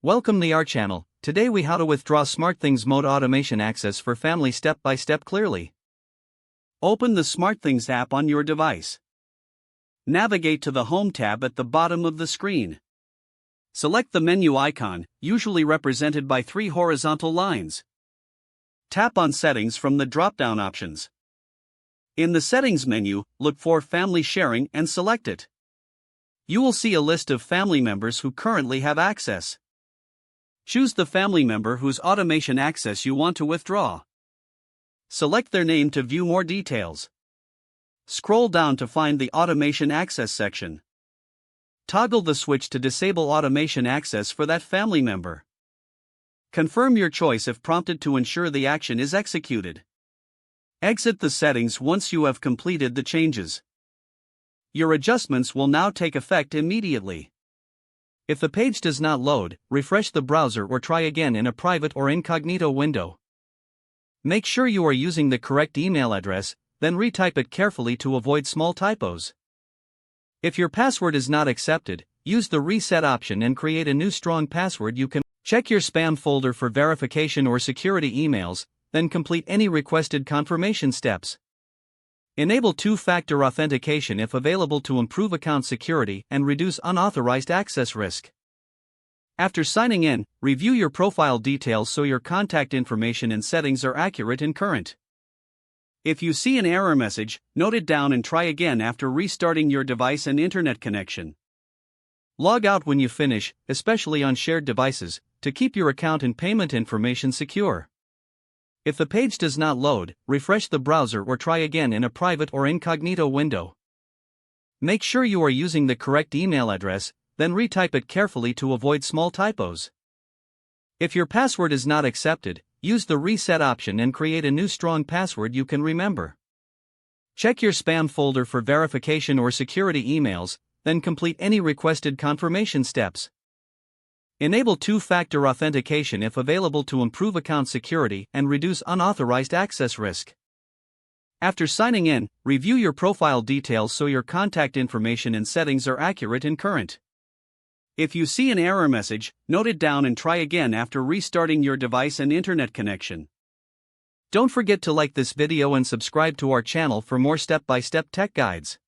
Welcome to our channel. Today we how to withdraw SmartThings Mode automation access for family step by step clearly. Open the SmartThings app on your device. Navigate to the Home tab at the bottom of the screen. Select the menu icon, usually represented by 3 horizontal lines. Tap on Settings from the drop-down options. In the Settings menu, look for Family Sharing and select it. You will see a list of family members who currently have access. Choose the family member whose automation access you want to withdraw. Select their name to view more details. Scroll down to find the Automation Access section. Toggle the switch to disable automation access for that family member. Confirm your choice if prompted to ensure the action is executed. Exit the settings once you have completed the changes. Your adjustments will now take effect immediately. If the page does not load, refresh the browser or try again in a private or incognito window. Make sure you are using the correct email address, then retype it carefully to avoid small typos. If your password is not accepted, use the reset option and create a new strong password. You can check your spam folder for verification or security emails, then complete any requested confirmation steps. Enable two-factor authentication if available to improve account security and reduce unauthorized access risk. After signing in, review your profile details so your contact information and settings are accurate and current. If you see an error message, note it down and try again after restarting your device and internet connection. Log out when you finish, especially on shared devices, to keep your account and payment information secure. If the page does not load, refresh the browser or try again in a private or incognito window. Make sure you are using the correct email address, then retype it carefully to avoid small typos. If your password is not accepted, use the reset option and create a new strong password you can remember. Check your spam folder for verification or security emails, then complete any requested confirmation steps. Enable two-factor authentication if available to improve account security and reduce unauthorized access risk. After signing in, review your profile details so your contact information and settings are accurate and current. If you see an error message, note it down and try again after restarting your device and internet connection. Don't forget to like this video and subscribe to our channel for more step-by-step tech guides.